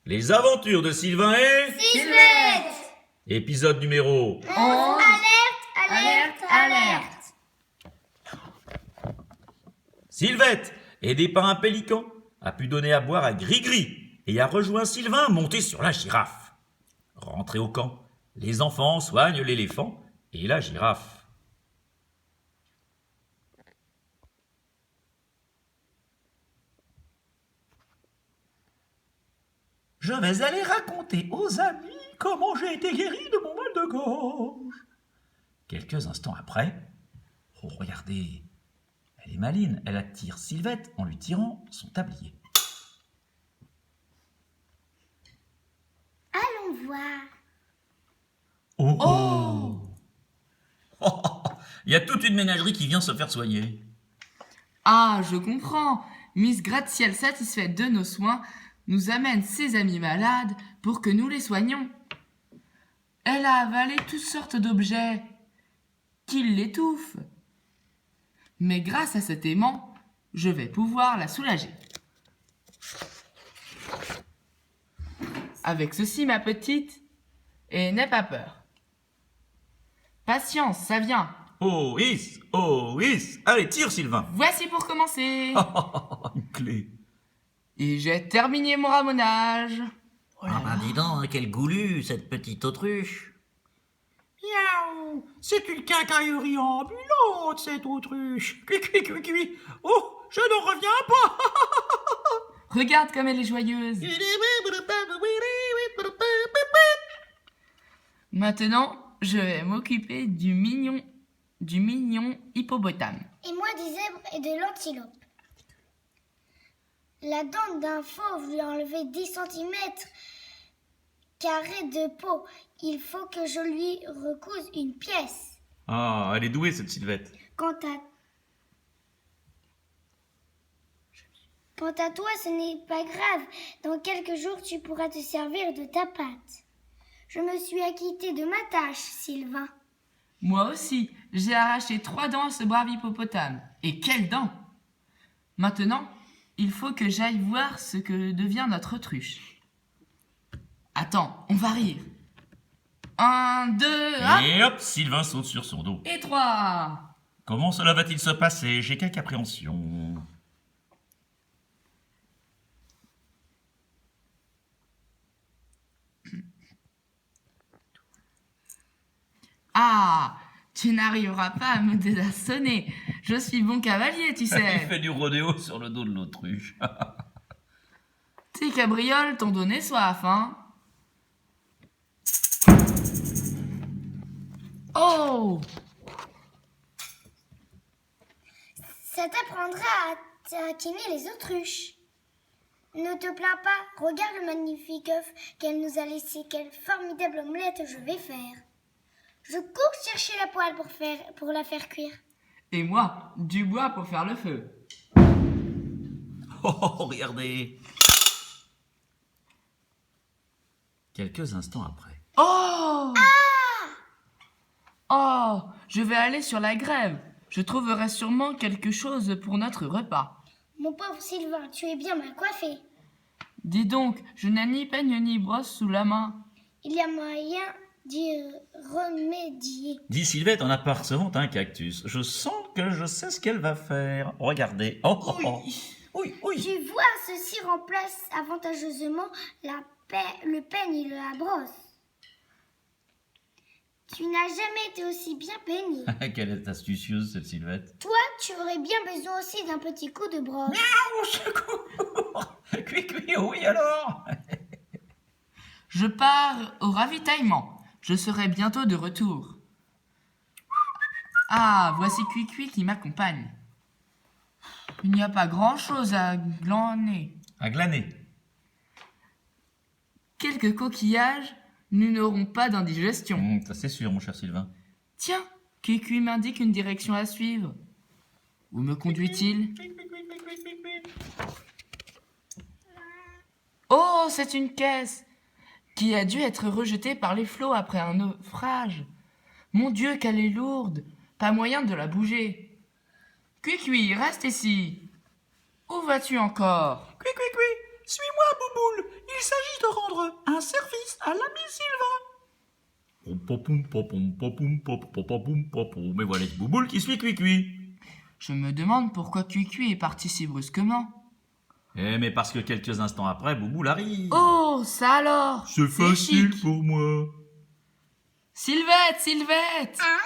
Les aventures de Sylvain et... Sylvette. Épisode numéro... 11. Alerte. Sylvette, aidée par un pélican, a pu donner à boire à Gris-Gris et a rejoint Sylvain monté sur la girafe. Rentrés au camp, les enfants soignent l'éléphant et la girafe. Je vais aller raconter aux amis comment j'ai été guéri de mon mal de gorge. Quelques instants après, oh regardez, elle est maline, elle attire Sylvette en lui tirant son tablier. Allons voir. Oh, il y a toute une ménagerie qui vient se faire soigner. Ah, je comprends. Miss Gratte-Ciel, satisfaite de nos soins, nous amène ses amis malades pour que nous les soignions. Elle a avalé toutes sortes d'objets qui l'étouffent. Mais grâce à cet aimant, je vais pouvoir la soulager. Avec ceci, ma petite, et n'aie pas peur. Patience, ça vient. Oh, is. Allez, tire, Sylvain. Voici pour commencer. Une clé. Et j'ai terminé mon ramonage. Oh là Ah ben là. dis donc, quelle goulue, cette petite autruche. Miaou, c'est une quincaillerie ambulante, cette autruche. Cui. Oh, je n'en reviens pas. Regarde comme elle est joyeuse. Maintenant, je vais m'occuper du mignon hippopotame. Et moi des zèbres et de l'antilope. La dent d'un fauve lui a enlevé 10 cm carrés de peau. Il faut que je lui recouse une pièce. Ah, elle est douée, cette Sylvette. Quant à toi, ce n'est pas grave. Dans quelques jours, tu pourras te servir de ta pâte. Je me suis acquittée de ma tâche, Sylvain. Moi aussi, j'ai arraché 3 dents à ce brave hippopotame. Et quelles dents! Maintenant, il faut que j'aille voir ce que devient notre autruche. Attends, on va rire. 1, 2, hop! Et hop, Sylvain saute sur son dos. Et 3. Comment cela va-t-il se passer? J'ai quelque appréhension. Ah, tu n'arriveras pas à me désarçonner. Je suis bon cavalier, tu Il sais. fait du rodéo sur le dos de l'autruche. Tes cabrioles t'ont donné soif, hein? Oh! Ça t'apprendra à taquiner les autruches. Ne te plains pas, regarde le magnifique œuf qu'elle nous a laissé. Quelle formidable omelette je vais faire. Je cours chercher la poêle pour la faire cuire. Et moi, du bois pour faire le feu. Oh, regardez. Quelques instants après. Oh! Oh! Je vais aller sur la grève. Je trouverai sûrement quelque chose pour notre repas. Mon pauvre Sylvain, tu es bien mal coiffé. Dis donc, je n'ai ni peigne ni brosse sous la main. Il y a moyen d'y remédier. Dit Sylvette en apercevant un cactus. Je sens que je sais ce qu'elle va faire. Regardez. Oh. Oui. Tu vois, ceci remplace avantageusement le peigne et la brosse. Tu n'as jamais été aussi bien peigné. Quelle est astucieuse, cette Sylvette. Toi, tu aurais bien besoin aussi d'un petit coup de brosse. Miaou, secours. Cui, oui alors. Je pars au ravitaillement. Je serai bientôt de retour. Ah, voici Cuicui qui m'accompagne. Il n'y a pas grand-chose à glaner. À glaner. Quelques coquillages, nous n'aurons pas d'indigestion. Ça c'est sûr, mon cher Sylvain. Tiens, Cuicui m'indique une direction à suivre. Où me conduit-il? Oh, c'est une caisse qui a dû être rejetée par les flots après un naufrage. Mon Dieu, qu'elle est lourde. Pas moyen de la bouger. Cuicui, reste ici. Où vas-tu encore? Cui. Suis-moi, Bouboule. Il s'agit de rendre un service à l'ami Sylvain. Mais voilà Bouboule qui suit Cuicui. Je me demande pourquoi Cuicui est parti si brusquement. Eh, mais parce que quelques instants après, Bouboule arrive. Oh, ça alors! C'est facile chic. pour moi. Sylvette, Sylvette! Hein?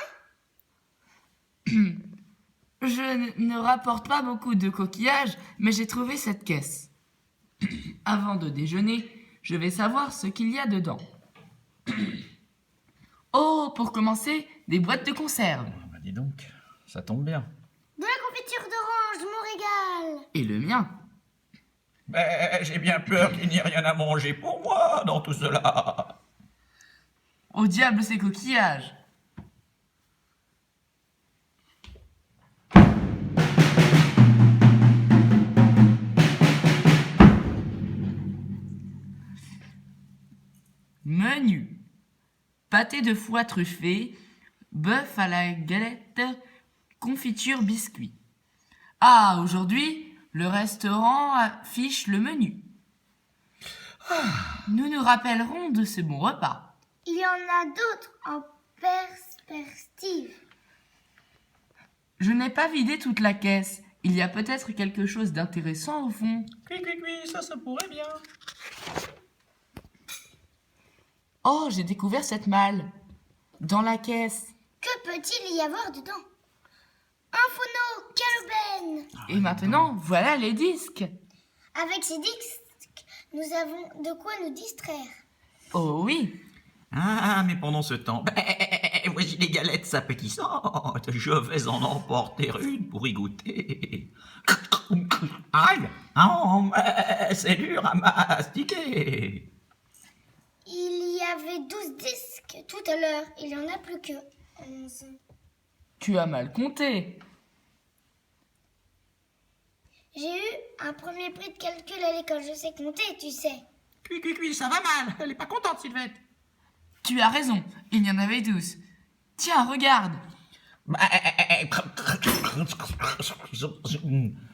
Je ne rapporte pas beaucoup de coquillages, mais j'ai trouvé cette caisse. Avant de déjeuner, je vais savoir ce qu'il y a dedans. Oh, pour commencer, des boîtes de conserve. Ah bah dis donc, ça tombe bien. De la confiture d'orange, mon régal. Et le mien. Mais j'ai bien peur qu'il n'y ait rien à manger pour moi dans tout cela. Au diable ces coquillages! Menu: pâté de foie truffé, bœuf à la galette, confiture biscuit. Ah, aujourd'hui, le restaurant affiche le menu. Nous nous rappellerons de ce bon repas. Il y en a d'autres en perspective. Je n'ai pas vidé toute la caisse. Il y a peut-être quelque chose d'intéressant au fond. Cuicui, ça pourrait bien. Oh, j'ai découvert cette malle. Dans la caisse. Que peut-il y avoir dedans? Un phono, quelle aubaine! Et maintenant, voilà les disques. Avec ces disques, nous avons de quoi nous distraire. Oh oui. Ah, mais pendant ce temps, voici les galettes appétissantes. Je vais en emporter une pour y goûter. Aïe, c'est dur à mastiquer. Il y avait 12 disques tout à l'heure. Il n'y en a plus que 11. Tu as mal compté. J'ai eu un premier prix de calcul à l'école. Je sais compter, tu sais. Cuicui, ça va mal. Elle est pas contente, Sylvette. Tu as raison, il y en avait 12. Tiens, regarde.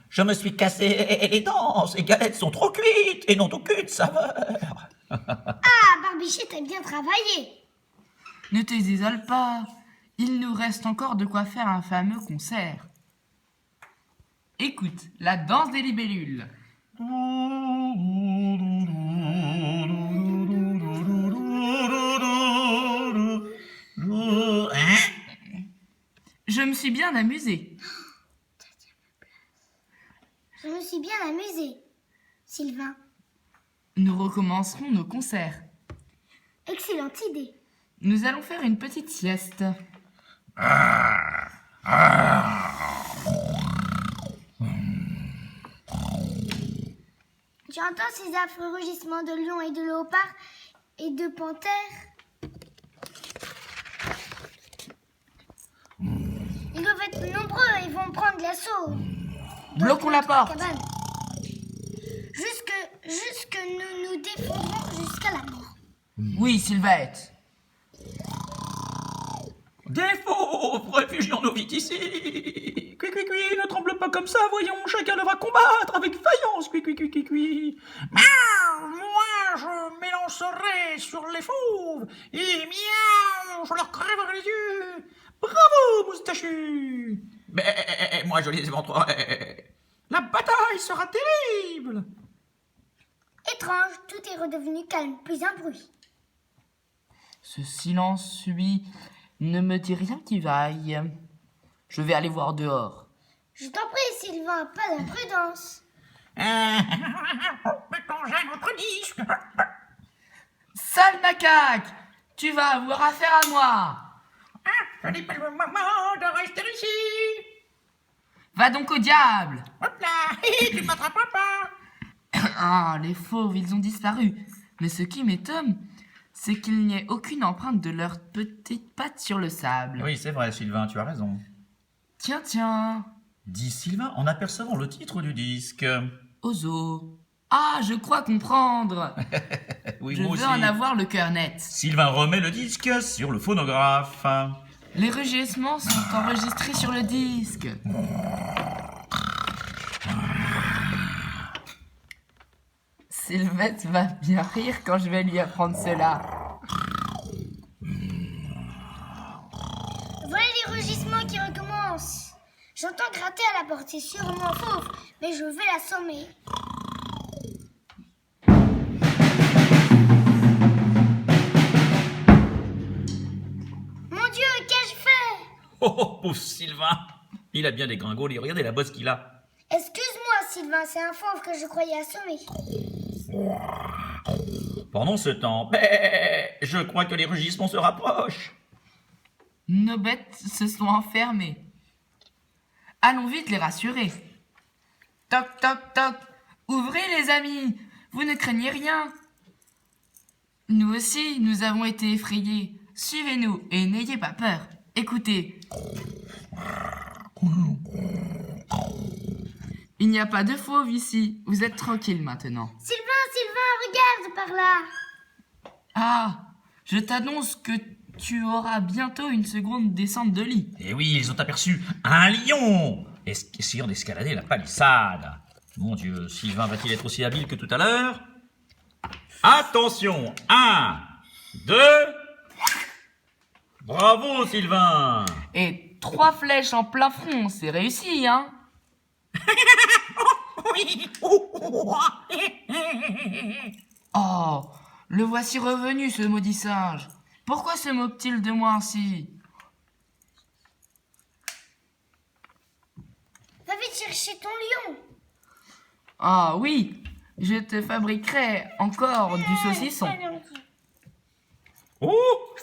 Je me suis cassé les dents. Ces galettes sont trop cuites et n'ont aucune saveur. Ah, Barbichette a bien travaillé. Ne te désole pas. Il nous reste encore de quoi faire un fameux concert. Écoute, la danse des libellules. Je me suis bien amusée. Je me suis bien amusée, Sylvain. Nous recommencerons nos concerts. Excellente idée. Nous allons faire une petite sieste. J'entends ces affreux rugissements de lions et de léopards et de panthères. Ils doivent être nombreux et vont prendre l'assaut. Bloquons la porte. Cabane. Jusque nous nous défendrons jusqu'à la mort. Oui, Sylvette. Des fauves, réfugions-nous vite ici. Cuicui, ne tremble pas comme ça, voyons, chacun devra combattre avec faïence, cuicui. Moi, je m'élancerai sur les fauves et miaou, je leur crèverai les yeux. Bravo, moustachu. Mais moi je les éventrerai. La bataille sera terrible. Étrange, tout est redevenu calme, plus un bruit. Ce silence subit ne me dit rien qui vaille. Je vais aller voir dehors. Je t'en prie, Sylvain, pas d'imprudence. Maintenant j'ai notre disque. Sale macaque! Tu vas avoir affaire à moi! Ce n'est pas le moment de rester ici. Va donc au diable! Hop là, tu ne m'attraperas pas. Ah, les fauves, ils ont disparu. Mais ce qui m'étonne, c'est qu'il n'y ait aucune empreinte de leurs petites pattes sur le sable. Oui, c'est vrai, Sylvain, tu as raison. Tiens, Dit Sylvain en apercevant le titre du disque. Ozo. Ah, je crois comprendre. Oui, Je moi veux aussi. en avoir le cœur net. Sylvain remet le disque sur le phonographe. Les rugissements sont enregistrés sur le disque. Sylvette va bien rire quand je vais lui apprendre cela. Voilà les rugissements qui recommencent. J'entends gratter à la porte, c'est sûrement Fauve, mais je vais l'assommer. Mon Dieu, qu'ai-je fait? Oh, pauvre Sylvain. Il a bien dégringolé. Regardez la bosse qu'il a. Excuse-moi, Sylvain, c'est un fauve que je croyais assommer. Pendant ce temps, je crois que les rugissements se rapprochent. Nos bêtes se sont enfermées. Allons vite les rassurer. Toc, toc, toc. Ouvrez les amis. Vous ne craignez rien. Nous aussi, nous avons été effrayés. Suivez-nous et n'ayez pas peur. Écoutez. Il n'y a pas de fauve ici. Vous êtes tranquille maintenant. Sylvain, regarde par là. Ah, je t'annonce que tu auras bientôt une seconde descente de lit. Et oui, ils ont aperçu un lion essayant d'escalader la palissade. Mon Dieu, Sylvain va-t-il être aussi habile que tout à l'heure? Attention, 1, 2... Bravo, Sylvain! Et 3 flèches en plein front, c'est réussi, hein? Oui. Oh, le voici revenu, ce maudit singe. Pourquoi se moque-t-il de moi ainsi? Va vite chercher ton lion. Ah oui, je te fabriquerai encore du saucisson. Oh!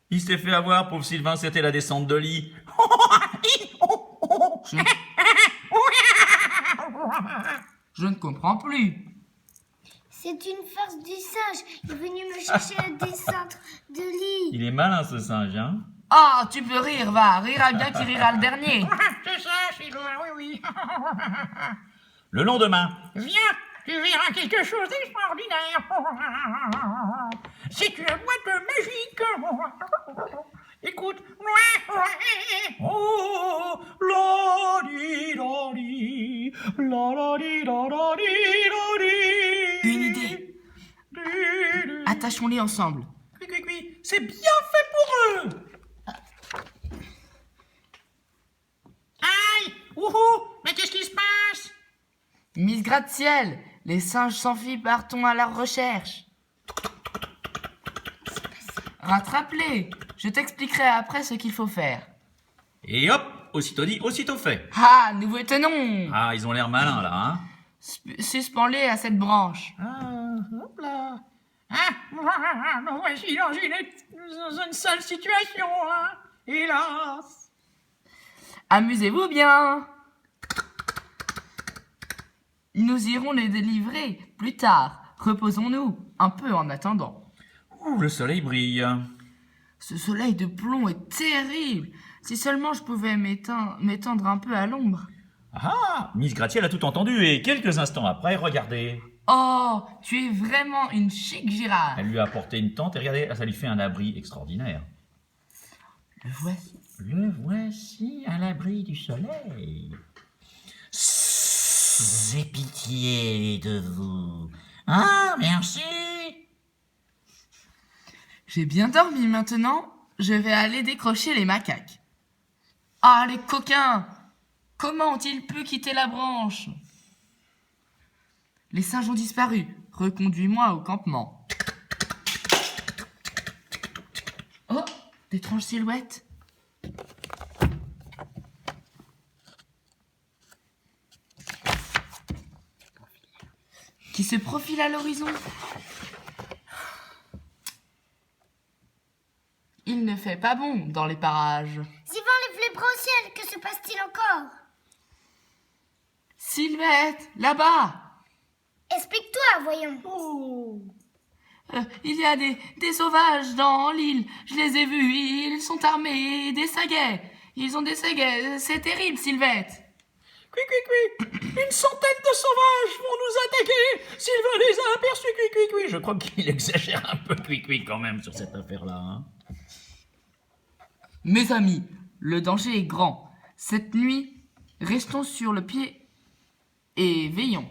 Il s'est fait avoir, pauvre Sylvain, c'était la descente de lit. Je... Je ne comprends plus. C'est une farce du singe. Il est venu me chercher à descendre de lit. Il est malin, ce singe, hein? Ah, tu peux rire, va. Rira bien qui rira le dernier. C'est ça, Sylvain, oui. Le lendemain, Viens, tu verras quelque chose d'extraordinaire. C'est une boîte magique. Écoute. oh, la di da di, la di da di. Une idée. Attachons-les ensemble. Oui, c'est bien fait pour eux. Aïe, ouhou, mais qu'est-ce qui se passe? Miss Gratte-Ciel, les singes s'enfuient, partons à leur recherche. Rattrape-les. Je t'expliquerai après ce qu'il faut faire. Et hop, aussitôt dit, aussitôt fait. Ah, nous vous tenons. Ah, ils ont l'air malins, là, hein? Suspends-les à cette branche. Ah, hop là. Ah, nous voici dans une sale situation, hein. Hélas. Amusez-vous bien. Nous irons les délivrer plus tard. Reposons-nous un peu en attendant. Ouh, le soleil brille. Ce soleil de plomb est terrible. Si seulement je pouvais m'étendre un peu à l'ombre. Ah, Miss Gratiel a tout entendu et quelques instants après, regardez. Oh, tu es vraiment une chic girafe. Elle lui a apporté une tente et regardez, ça lui fait un abri extraordinaire. Le voici. Le voici à l'abri du soleil. J'ai pitié de vous. Ah, merci. J'ai bien dormi maintenant. Je vais aller décrocher les macaques. Ah, les coquins! Comment ont-ils pu quitter la branche? Les singes ont disparu. Reconduis-moi au campement. Oh, d'étranges silhouettes. Qui se profilent à l'horizon. Il ne fait pas bon dans les parages. Sylvain lève les bras au ciel. Que se passe-t-il encore? Sylvette, là-bas. Explique-toi, voyons. Il y a des sauvages dans l'île. Je les ai vus. Ils sont armés des saguets. Ils ont des saguets. C'est terrible, Sylvette. Une centaine de sauvages vont nous attaquer. Sylvain les a aperçus, Je crois qu'il exagère un peu quand même sur cette affaire-là. Hein. Mes amis, le danger est grand. Cette nuit, restons sur le pied et veillons.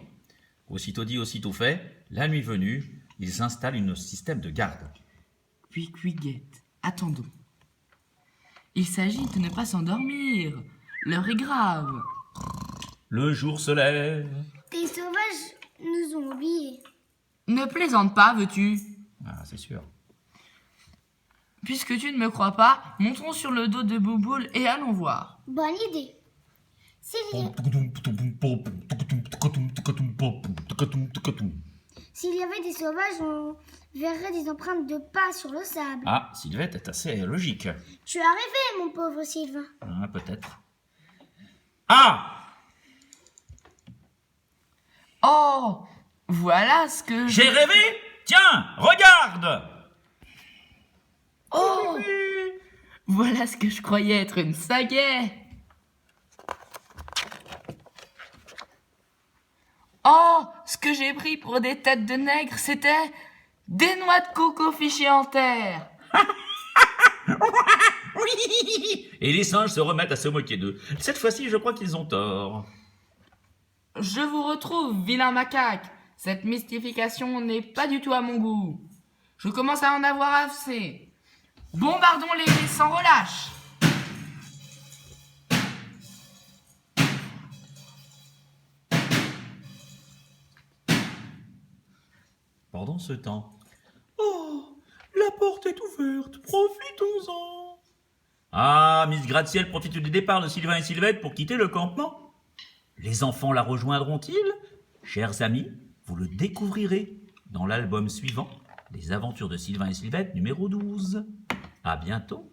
Aussitôt dit, aussitôt fait, La nuit venue, ils installent un système de garde. Puis Guiguette, attendons. Il s'agit de ne pas s'endormir. L'heure est grave. Le jour se lève. Tes sauvages nous ont oubliés. Ne plaisante pas, veux-tu? Ah, c'est sûr. Puisque tu ne me crois pas, montons sur le dos de Bouboule et allons voir. Bonne idée. S'il y avait des sauvages, on verrait des empreintes de pas sur le sable. Ah, Sylvette est assez logique. Tu as rêvé, mon pauvre Sylvain. Ah, peut-être. Ah! Oh, voilà ce que J'ai rêvé? Tiens, regarde! Oh, voilà ce que je croyais être une sagaie. Oh, ce que j'ai pris pour des têtes de nègres, c'était des noix de coco fichées en terre. Oui! Et les singes se remettent à se moquer d'eux. Cette fois-ci, je crois qu'ils ont tort. Je vous retrouve, vilain macaque. Cette mystification n'est pas du tout à mon goût. Je commence à en avoir assez. Bombardons-les sans relâche. Pendant ce temps... Oh, la porte est ouverte, profitons-en. Ah, Miss Gratte-Ciel profite du départ de Sylvain et Sylvette pour quitter le campement. Les enfants la rejoindront-ils? Chers amis, vous le découvrirez dans l'album suivant, Les aventures de Sylvain et Sylvette numéro 12. À bientôt.